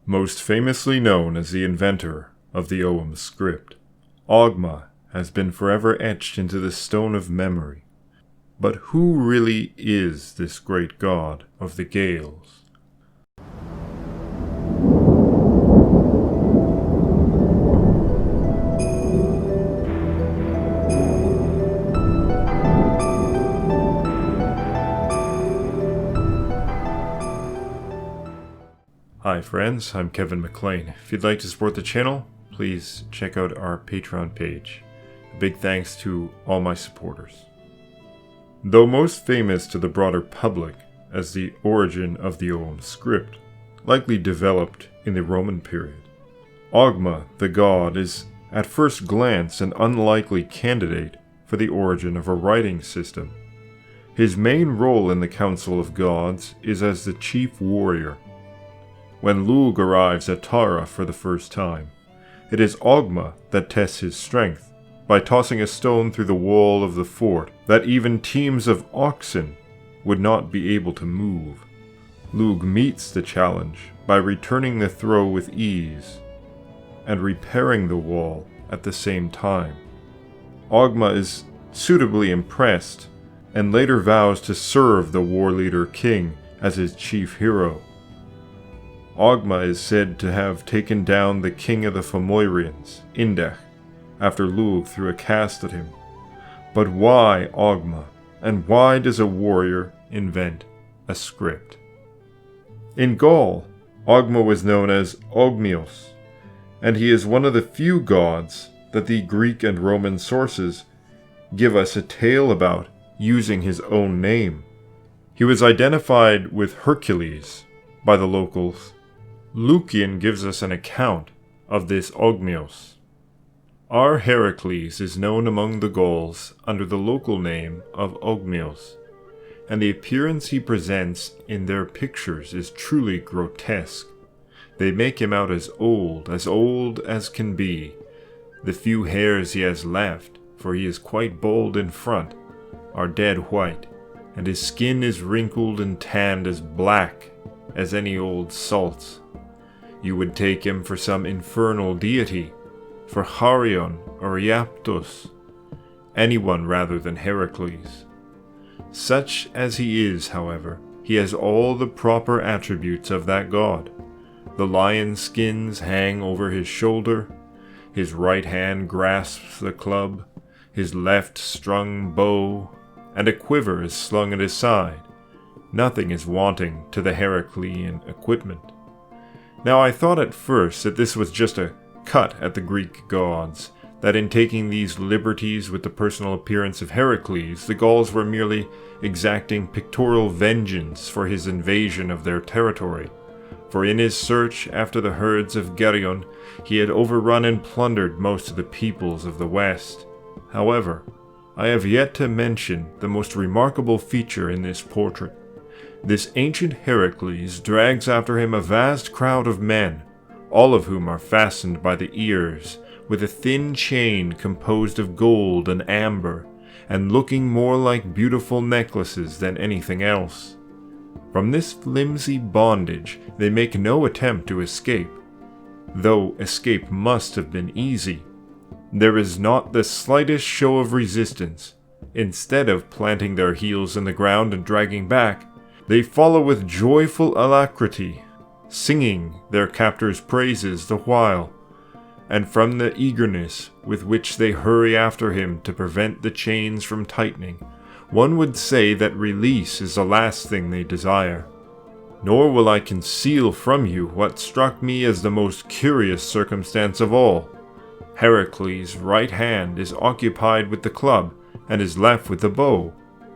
Most famously known as the inventor of the Ogham script, Ogma has been forever etched into the stone of memory. But who really is this great god of the Gales? Hi friends, I'm Kevin McLean. If you'd like to support the channel, please check out our Patreon page. A big thanks to all my supporters. Though most famous to the broader public as the origin of the Ogham script, likely developed in the Roman period, Ogma, the god, is at first glance an unlikely candidate for the origin of a writing system. His main role in the Council of Gods is as the chief warrior. When Lugh arrives at Tara for the first time, it is Ogma that tests his strength by tossing a stone through the wall of the fort that even teams of oxen would not be able to move. Lugh meets the challenge by returning the throw with ease and repairing the wall at the same time. Ogma is suitably impressed and later vows to serve the war leader king as his chief hero. Ogma is said to have taken down the king of the Fomorians, Indech, after Lugh threw a cast at him. But why Ogma, and why does a warrior invent a script? In Gaul, Ogma was known as Ogmios, and he is one of the few gods that the Greek and Roman sources give us a tale about using his own name. He was identified with Hercules by the locals. Lucian gives us an account of this Ogmios. Our Heracles is known among the Gauls under the local name of Ogmios, and the appearance he presents in their pictures is truly grotesque. They make him out as old as can be. The few hairs he has left, for he is quite bald in front, are dead white, and his skin is wrinkled and tanned as black as any old salts. You would take him for some infernal deity, for Harion or Iaptos, anyone rather than Heracles. Such as he is, however, he has all the proper attributes of that god. The lion skins hang over his shoulder, his right hand grasps the club, his left strung bow, and a quiver is slung at his side. Nothing is wanting to the Heraclean equipment. Now I thought at first that this was just a cut at the Greek gods, that in taking these liberties with the personal appearance of Heracles, the Gauls were merely exacting pictorial vengeance for his invasion of their territory. For in his search after the herds of Geryon, he had overrun and plundered most of the peoples of the West. However, I have yet to mention the most remarkable feature in this portrait. This ancient Heracles drags after him a vast crowd of men, all of whom are fastened by the ears with a thin chain composed of gold and amber, and looking more like beautiful necklaces than anything else. From this flimsy bondage they make no attempt to escape, though escape must have been easy. There is not the slightest show of resistance. Instead of planting their heels in the ground and dragging back, they follow with joyful alacrity, singing their captor's praises the while, and from the eagerness with which they hurry after him to prevent the chains from tightening, one would say that release is the last thing they desire. Nor will I conceal from you what struck me as the most curious circumstance of all. Heracles' right hand is occupied with the club, and his left with the bow.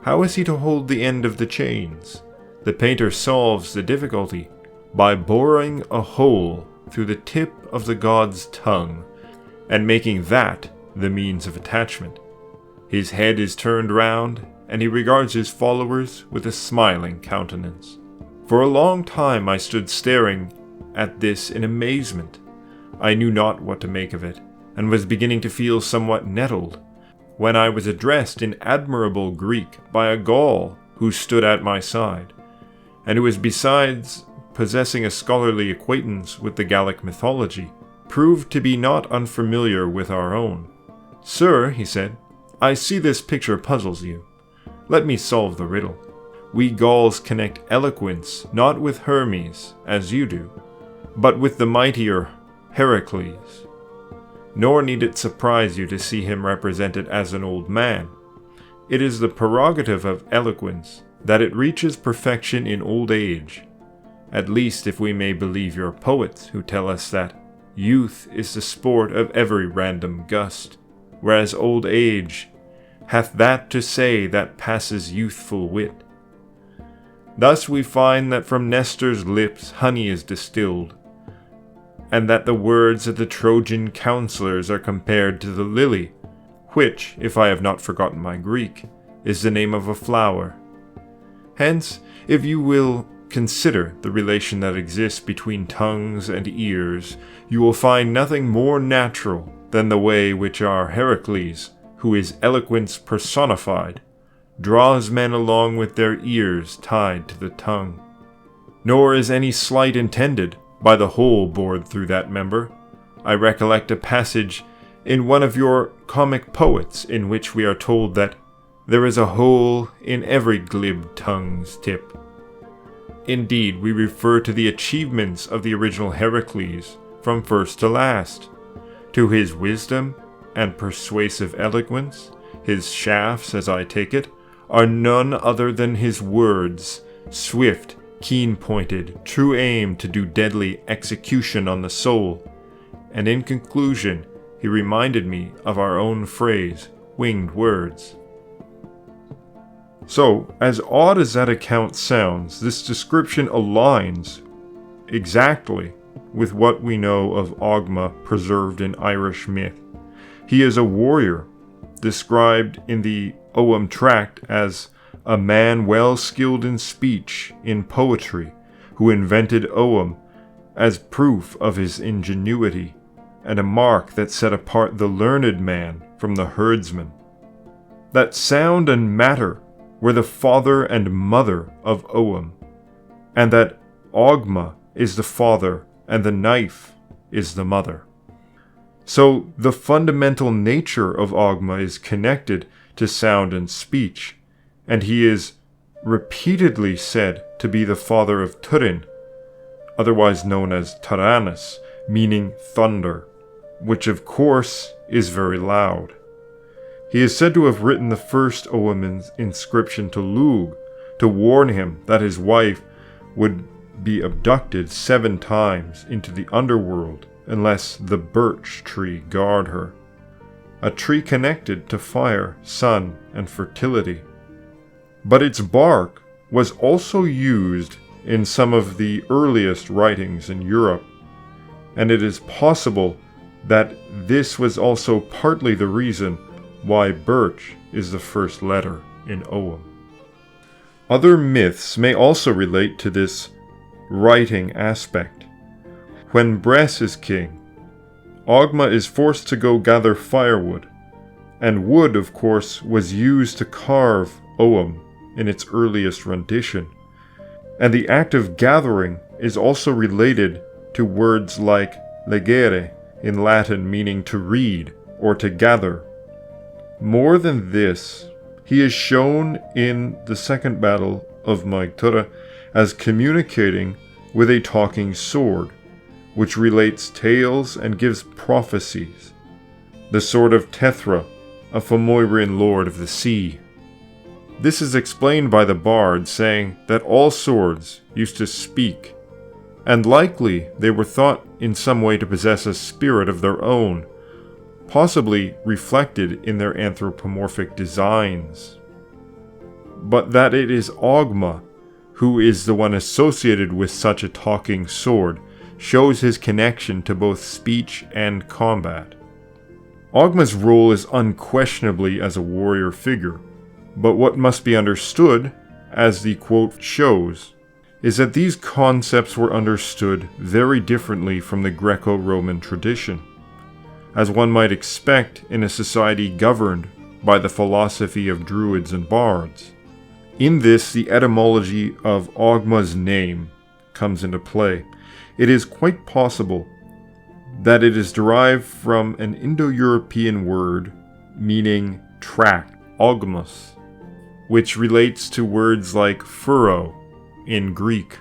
How is he to hold the end of the chains? The painter solves the difficulty by boring a hole through the tip of the god's tongue, and making that the means of attachment. His head is turned round, and he regards his followers with a smiling countenance. For a long time I stood staring at this in amazement. I knew not what to make of it, and was beginning to feel somewhat nettled, when I was addressed in admirable Greek by a Gaul who stood at my side, and who was besides possessing a scholarly acquaintance with the Gallic mythology, proved to be not unfamiliar with our own. "Sir," he said, "I see this picture puzzles you. Let me solve the riddle. We Gauls connect eloquence not with Hermes, as you do, but with the mightier Heracles. Nor need it surprise you to see him represented as an old man. It is the prerogative of eloquence that it reaches perfection in old age, at least if we may believe your poets who tell us that youth is the sport of every random gust, whereas old age hath that to say that passes youthful wit. Thus we find that from Nestor's lips honey is distilled, and that the words of the Trojan counselors are compared to the lily, which, if I have not forgotten my Greek, is the name of a flower. Hence, if you will consider the relation that exists between tongues and ears, you will find nothing more natural than the way which our Heracles, who is eloquence personified, draws men along with their ears tied to the tongue. Nor is any slight intended by the hole bored through that member. I recollect a passage in one of your comic poets in which we are told that there is a hole in every glib tongue's tip. Indeed, we refer to the achievements of the original Heracles from first to last, to his wisdom and persuasive eloquence. His shafts, as I take it, are none other than his words, swift, keen-pointed, true aim to do deadly execution on the soul. And in conclusion, he reminded me of our own phrase, winged words. So, as odd as that account sounds, this description aligns exactly with what we know of Ogma preserved in Irish myth. He is a warrior, described in the Ogham tract as a man well skilled in speech, in poetry, who invented Ogham as proof of his ingenuity, and a mark that set apart the learned man from the herdsman. That sound and matter were the father and mother of Ogham, and that Ogma is the father and the knife is the mother. So the fundamental nature of Ogma is connected to sound and speech, and he is repeatedly said to be the father of Turin, otherwise known as Tyrannus, meaning thunder, which of course is very loud. He is said to have written the first Ogham inscription to Lugh to warn him that his wife would be abducted 7 times into the underworld unless the birch tree guard her, a tree connected to fire, sun, and fertility. But its bark was also used in some of the earliest writings in Europe, and it is possible that this was also partly the reason why birch is the first letter in Ogham. Other myths may also relate to this writing aspect. When Bress is king, Ogma is forced to go gather firewood, and wood, of course, was used to carve Ogham in its earliest rendition, and the act of gathering is also related to words like legere in Latin, meaning to read or to gather. More than this, he is shown in the second battle of Mythology as communicating with a talking sword, which relates tales and gives prophecies. The Sword of Tethra, a Fomorian lord of the sea. This is explained by the bard, saying that all swords used to speak, and likely they were thought in some way to possess a spirit of their own, possibly reflected in their anthropomorphic designs. But that it is Ogma who is the one associated with such a talking sword shows his connection to both speech and combat. Ogma's role is unquestionably as a warrior figure, but what must be understood, as the quote shows, is that these concepts were understood very differently from the Greco-Roman tradition, as one might expect in a society governed by the philosophy of druids and bards. In this, the etymology of Ogma's name comes into play. It is quite possible that it is derived from an Indo-European word meaning tract, Ogmus, which relates to words like furrow in Greek,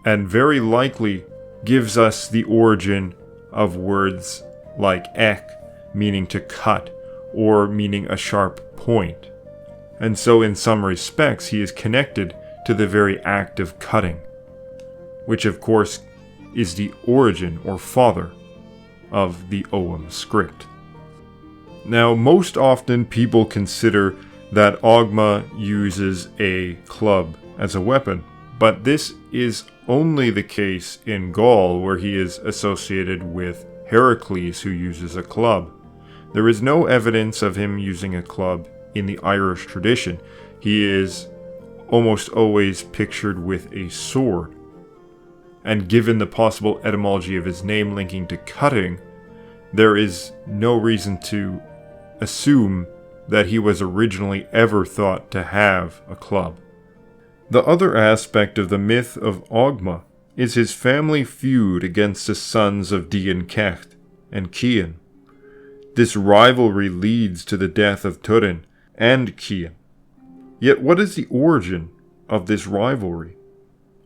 and very likely gives us the origin of words like ek, meaning to cut, or meaning a sharp point. And so in some respects he is connected to the very act of cutting, which of course is the origin or father of the Ogham script. Now, most often people consider that Ogma uses a club as a weapon, but this is only the case in Gaul, where he is associated with Heracles, who uses a club. There is no evidence of him using a club in the Irish tradition. He is almost always pictured with a sword. And given the possible etymology of his name linking to cutting, there is no reason to assume that he was originally ever thought to have a club. The other aspect of the myth of Ogma is his family feud against the sons of Dian Cecht and Cian. This rivalry leads to the death of Turin and Cian. Yet what is the origin of this rivalry?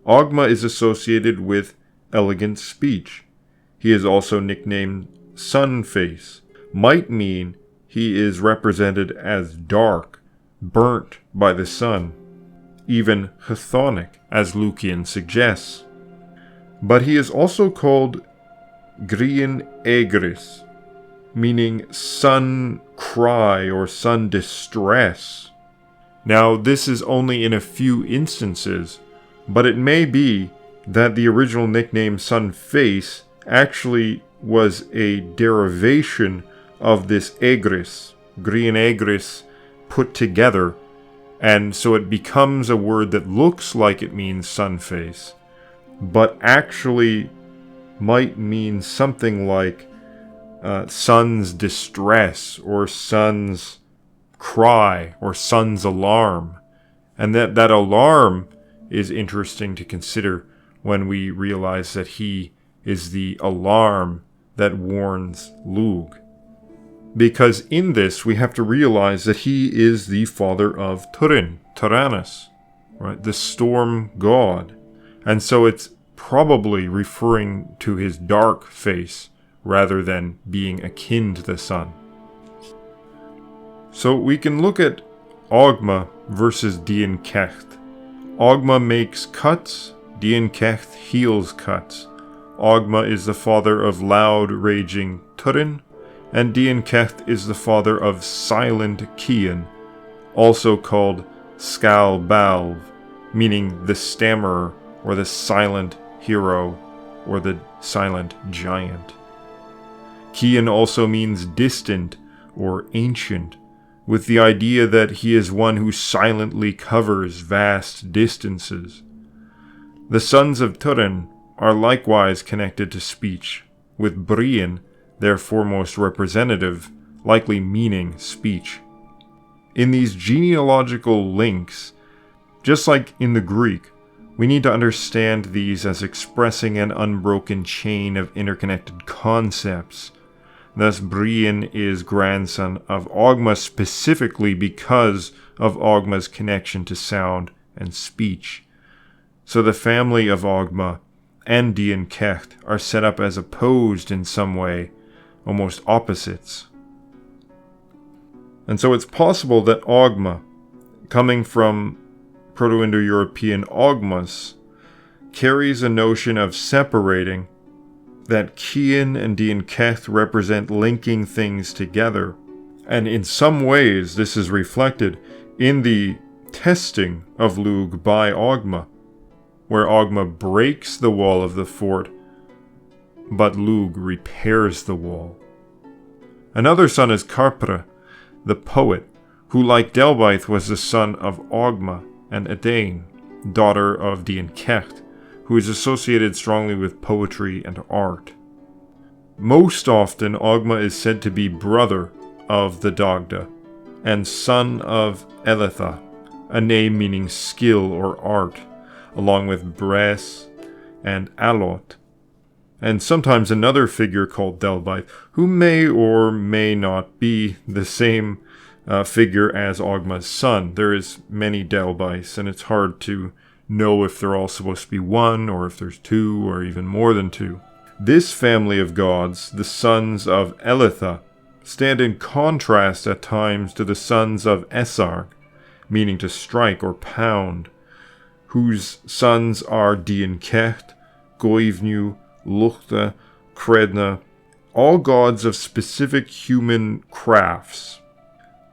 Ogma is associated with elegant speech. He is also nicknamed Sun Face, might mean he is represented as dark, burnt by the sun, even chthonic, as Lucian suggests. But he is also called Grian Egris, meaning sun cry or sun distress. Now, this is only in a few instances, but it may be that the original nickname Sun Face actually was a derivation of this egris, Grian egris, put together, and so it becomes a word that looks like it means sun face, but actually might mean something like sun's distress, or sun's cry, or sun's alarm. And that alarm is interesting to consider when we realize that he is the alarm that warns Lugh. Because in this, we have to realize that he is the father of Turin, Tyrannus, right? The storm god. And so it's probably referring to his dark face rather than being akin to the sun. So we can look at Ogma versus Dian Cecht. Ogma makes cuts, Dian Cecht heals cuts. Ogma is the father of loud, raging Turin, and Dian Cecht is the father of silent Cian, also called Scal Balv, meaning the stammerer, or the silent hero, or the silent giant. Cian also means distant or ancient, with the idea that he is one who silently covers vast distances. The sons of Turin are likewise connected to speech, with Brian, their foremost representative, likely meaning speech. In these genealogical links, just like in the Greek, we need to understand these as expressing an unbroken chain of interconnected concepts. Thus, Brian is grandson of Ogma specifically because of Ogma's connection to sound and speech. So the family of Ogma and Dian Cecht are set up as opposed in some way, almost opposites. And so it's possible that Ogma, coming from Proto-Indo-European Ogmas, carries a notion of separating, that Cian and Dian Cecht represent linking things together. And in some ways this is reflected in the testing of Lugh by Ogma, where Ogma breaks the wall of the fort, but Lugh repairs the wall. Another son is Karpra, the poet, who like Delbhythe was the son of Ogma and Edain, daughter of Dian Cecht, who is associated strongly with poetry and art. Most often, Ogma is said to be brother of the Dagda, and son of Eletha, a name meaning skill or art, along with Bres, and Alot, and sometimes another figure called Delbite, who may or may not be the same figure as Ogma's son. There is many Delbites, and it's hard to know if they're all supposed to be one, or if there's two, or even more than two. This family of gods, the Sons of Ethru, stand in contrast at times to the Sons of Esarg, meaning to strike or pound, whose sons are Dienkecht, Goivnu, Luchta, Credna, all gods of specific human crafts.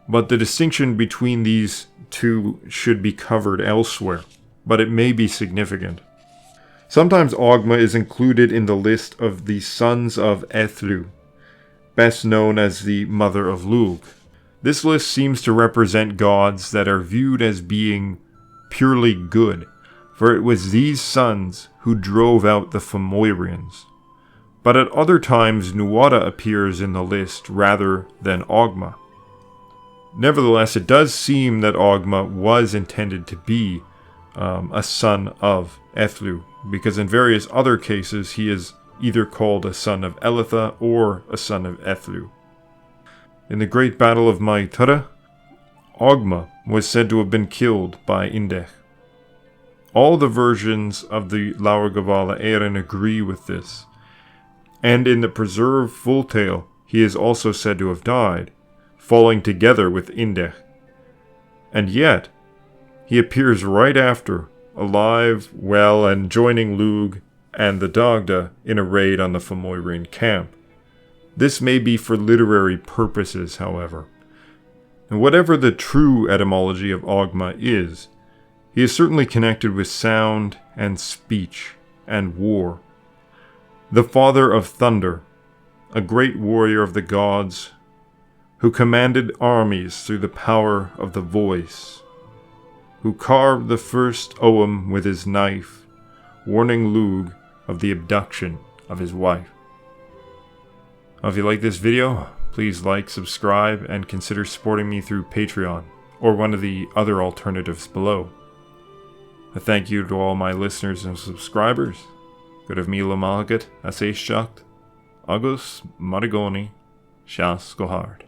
But the distinction between these two should be covered elsewhere, but it may be significant. Sometimes Ogma is included in the list of the Sons of Ethru, best known as the Mother of Lugh. This list seems to represent gods that are viewed as being purely good, for it was these sons who drove out the Fomorians. But at other times Nuada appears in the list rather than Ogma. Nevertheless, it does seem that Ogma was intended to be a son of Ethru, because in various other cases he is either called a son of Elitha or a son of Ethru. In the Great Battle of Mythology, Ogma was said to have been killed by Indech. All the versions of the Laurgavala Erin agree with this, and in the preserved full tale he is also said to have died, falling together with Indech. And yet, he appears right after, alive, well, and joining Lugh and the Dagda in a raid on the Fomorian camp. This may be for literary purposes, however. And whatever the true etymology of Ogma is, he is certainly connected with sound and speech and war. The father of thunder, a great warrior of the gods, who commanded armies through the power of the voice, who carved the first Ogham with his knife, warning Lugh of the abduction of his wife. If you like this video, please like, subscribe, and consider supporting me through Patreon, or one of the other alternatives below. A thank you to all my listeners and subscribers. Good of Mila Malagat, Asay Shukt, Agus Marigoni, Shas Gohard.